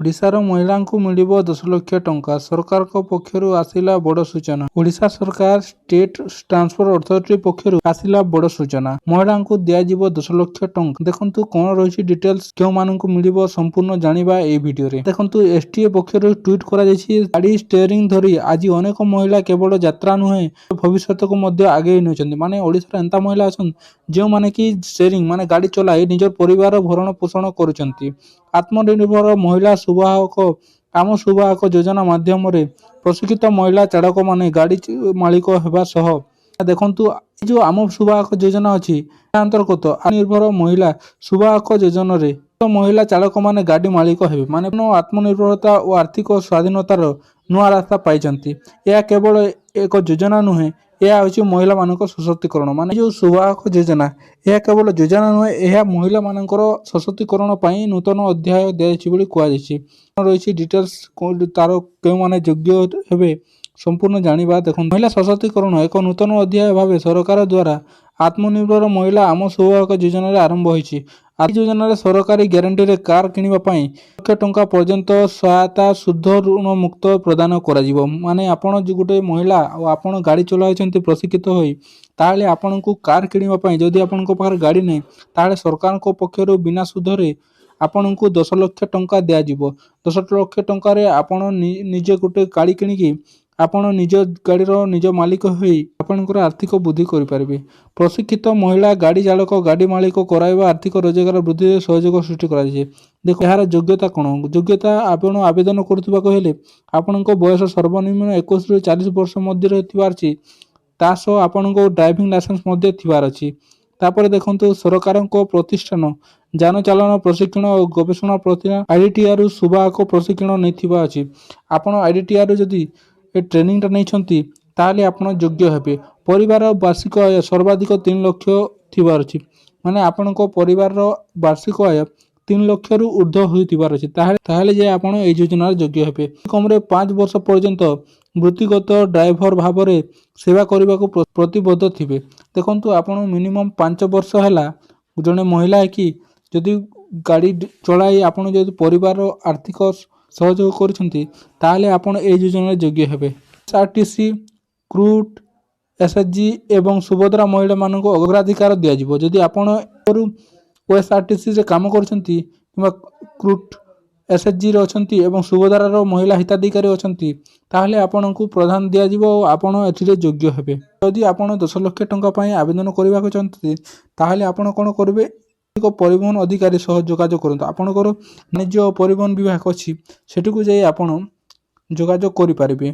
ଓଡ଼ିଶାର ମହିଳାଙ୍କୁ ମିଳିବ 10 ଲକ୍ଷ ଟଙ୍କା। ସରକାରଙ୍କ ପକ୍ଷରୁ ଆସିଲା ବଡ଼ ସୂଚନା। ଓଡ଼ିଶା ସରକାର ଷ୍ଟେଟ୍ ଟ୍ରାନ୍ସଫର ଅଥରିଟି ପକ୍ଷରୁ ଆସିଲା ବଡ଼ ସୂଚନା। ମହିଳାଙ୍କୁ ଦିଆଯିବ 10 ଲକ୍ଷ ଟଙ୍କା। ଦେଖନ୍ତୁ କ'ଣ ରହିଛି ଡିଟେଲ୍ସ, କେଉଁମାନଙ୍କୁ ମିଳିବ ସମ୍ପୂର୍ଣ୍ଣ ଜାଣିବା ଏହି ଭିଡ଼ିଓରେ। ଦେଖନ୍ତୁ ଏସ୍ଟିଏ ପକ୍ଷରୁ ଟ୍ୱିଟ୍ କରାଯାଇଛି, ଗାଡ଼ି ଷ୍ଟେରିଂ ଧରି ଆଜି ଅନେକ ମହିଳା କେବଳ ଯାତ୍ରା ନୁହେଁ ଭବିଷ୍ୟତକୁ ମଧ୍ୟ ଆଗେଇ ନେଉଛନ୍ତି। ମାନେ ଓଡ଼ିଶାର ଏନ୍ତା ମହିଳା ଅଛନ୍ତି ଯେଉଁମାନେ କି ଷ୍ଟେରିଂ ମାନେ ଗାଡ଼ି ଚଲାଇ ନିଜର ପରିବାର ଭରଣ ପୋଷଣ କରୁଛନ୍ତି। ଆତ୍ମନିର୍ଭର ମହିଳା ସୁବାହକ ଆମ ସୁବାହକ ଯୋଜନା ମାଧ୍ୟମରେ ପ୍ରଶିକ୍ଷିତ ମହିଳା ଚାଳକମାନେ ଗାଡ଼ି ମାଲିକ ହେବା ସହ ଦେଖନ୍ତୁ ଏ ଯେଉଁ ଆମ ସୁବାହକ ଯୋଜନା ଅଛି ଏହା ଅନ୍ତର୍ଗତ ଆତ୍ମନିର୍ଭର ମହିଳା ସୁବାହକ ଯୋଜନାରେ ମହିଳା ଚାଳକମାନେ ଗାଡ଼ି ମାଲିକ ହେବେ। ମାନେ ଆତ୍ମନିର୍ଭରତା ଓ ଆର୍ଥିକ ସ୍ୱାଧୀନତାର ନୂଆ ରାସ୍ତା ପାଇଛନ୍ତି। ଏହା କେବଳ ଏକ ଯୋଜନା ନୁହେଁ, ଏହା ହେଉଛି ମହିଳାମାନଙ୍କ ସଶକ୍ତିକରଣ। ମାନେ ଯେଉଁ ସୁବାହକ ଯୋଜନା ଏହା କେବଳ ଯୋଜନା ନୁହେଁ, ଏହା ମହିଳାମାନଙ୍କର ସଶକ୍ତିକରଣ ପାଇଁ ନୂତନ ଅଧ୍ୟାୟ ଦିଆଯାଇଛି ବୋଲି କୁହାଯାଇଛି। ରହିଛି ଡିଟେଲ୍ସ ତାର କେଉଁମାନେ ଯୋଗ୍ୟ ହେବେ ସମ୍ପୂର୍ଣ୍ଣ ଜାଣିବା। ଦେଖନ୍ତୁ ମହିଳା ସଶକ୍ତିକରଣ ଏକ ନୂତନ ଅଧ୍ୟାୟ ଭାବେ ସରକାର ଦ୍ୱାରା ଆତ୍ମନିର୍ଭର ମହିଳା ଆମ ସୁବାହକ ଯୋଜନାରେ ଆରମ୍ଭ ହୋଇଛି। ଏହି ଯୋଜନାରେ ସରକାରୀ ଗ୍ୟାରେଣ୍ଟିରେ କାର୍ କିଣିବା ପାଇଁ 1 ଲକ୍ଷ ଟଙ୍କା ପର୍ଯ୍ୟନ୍ତ ସହାୟତା ସୁଧ ଋଣ ମୁକ୍ତ ପ୍ରଦାନ କରାଯିବ। ମାନେ ଆପଣ ଗୋଟେ ମହିଳା ଆଉ ଆପଣ ଗାଡ଼ି ଚଲାଉଛନ୍ତି ପ୍ରଶିକ୍ଷିତ ହୋଇ, ତାହେଲେ ଆପଣଙ୍କୁ କାର୍ କିଣିବା ପାଇଁ ଯଦି ଆପଣଙ୍କ ପାଖରେ ଗାଡ଼ି ନାହିଁ ତାହେଲେ ସରକାରଙ୍କ ପକ୍ଷରୁ ବିନା ସୁଧରେ ଆପଣଙ୍କୁ 10 ଲକ୍ଷ ଟଙ୍କା ଦିଆଯିବ। 10 ଲକ୍ଷ ଟଙ୍କାରେ ଆପଣ ନିଜେ ଗୋଟେ ଗାଡ଼ି କିଣିକି ଆପଣ ନିଜ ଗାଡ଼ିର ନିଜ ମାଲିକ ହୋଇ ଆପଣଙ୍କର ଆର୍ଥିକ ବୃଦ୍ଧି କରିପାରିବେ। ପ୍ରଶିକ୍ଷିତ ମହିଳା ଗାଡ଼ି ଚାଳକ ଗାଡ଼ି ମାଲିକ କରାଇବା ଆର୍ଥିକ ରୋଜଗାର ବୃଦ୍ଧିରେ ସହଯୋଗ ସୃଷ୍ଟି କରାଯାଇଛି। ଦେଖ ଏହାର ଯୋଗ୍ୟତା କ'ଣ? ଯୋଗ୍ୟତା ଆପଣ ଆବେଦନ କରୁଥିବାକୁ ହେଲେ ଆପଣଙ୍କ ବୟସ ସର୍ବନିମ୍ନ 21ରୁ 40 ବର୍ଷ ମଧ୍ୟରେ ଥିବାର ଅଛି। ତା ସହ ଆପଣଙ୍କ ଡ୍ରାଇଭିଂ ଲାଇସେନ୍ସ ମଧ୍ୟ ଥିବାର ଅଛି। ତାପରେ ଦେଖନ୍ତୁ ସରକାରଙ୍କ ପ୍ରତିଷ୍ଠାନ ଯାନ ଚାଳନା ପ୍ରଶିକ୍ଷଣ ଓ ଗବେଷଣା ପ୍ରତିଷ୍ଠାନ IDTRରୁ ସୁବାହକ ପ୍ରଶିକ୍ଷଣ ନେଇଥିବା ଅଛି। ଆପଣ IDTRରୁ ଯଦି ଏ ଟ୍ରେନିଂଟା ନେଇଛନ୍ତି ତାହେଲେ ଆପଣ ଯୋଗ୍ୟ ହେବେ। ପରିବାର ବାର୍ଷିକ ଆୟ ସର୍ବାଧିକ 3 ଲକ୍ଷ ଥିବାର ଅଛି। ମାନେ ଆପଣଙ୍କ ପରିବାରର ବାର୍ଷିକ ଆୟ 3 ଲକ୍ଷରୁ ଉର୍ଦ୍ଧ୍ୱ ହୋଇଥିବାର ଅଛି। ତାହେଲେ ଯେ ଆପଣ ଏହି ଯୋଜନାରେ ଯୋଗ୍ୟ ହେବେ। କମରେ 5 ବର୍ଷ ପର୍ଯ୍ୟନ୍ତ ବୃତ୍ତିଗତ ଡ୍ରାଇଭର ଭାବରେ ସେବା କରିବାକୁ ପ୍ରତିବଦ୍ଧ ଥିବେ। ଦେଖନ୍ତୁ ଆପଣ ମିନିମମ୍ 5 ବର୍ଷ ହେଲା ଜଣେ ମହିଳା ହେଇକି ଯଦି ଗାଡ଼ି ଚଳାଇ ଆପଣ ଯଦି ପରିବାରର ଆର୍ଥିକ ସହଯୋଗ କରୁଛନ୍ତି ତାହେଲେ ଆପଣ ଏହି ଯୋଜନାରେ ଯୋଗ୍ୟ ହେବେ। SRTC, କ୍ରୁଟ୍, SHG ଏବଂ ସୁଭଦ୍ରା ମହିଳାମାନଙ୍କୁ ଅଗ୍ରାଧିକାର ଦିଆଯିବ। ଯଦି ଆପଣ OSRTCରେ କାମ କରୁଛନ୍ତି କିମ୍ବା କ୍ରୁଟ୍ SHGରେ ଅଛନ୍ତି ଏବଂ ସୁଭଦ୍ରାର ମହିଳା ହିତାଧିକାରୀ ଅଛନ୍ତି ତାହେଲେ ଆପଣଙ୍କୁ ପ୍ରାଧାନ୍ୟ ଦିଆଯିବ ଓ ଆପଣ ଏଥିରେ ଯୋଗ୍ୟ ହେବେ। ଯଦି ଆପଣ 10 ଲକ୍ଷ ଟଙ୍କା ପାଇଁ ଆବେଦନ କରିବାକୁ ଚାହୁଁଛନ୍ତି ତାହେଲେ ଆପଣ କ'ଣ କରିବେ? ପରିବହନ ଅଧିକାରୀ ସହ ଯୋଗାଯୋଗ କରନ୍ତୁ। ଆପଣଙ୍କର ବାଣିଜ୍ୟ ଓ ପରିବହନ ବିଭାଗ ଅଛି, ସେଠିକୁ ଯାଇ ଆପଣ ଯୋଗାଯୋଗ କରିପାରିବେ।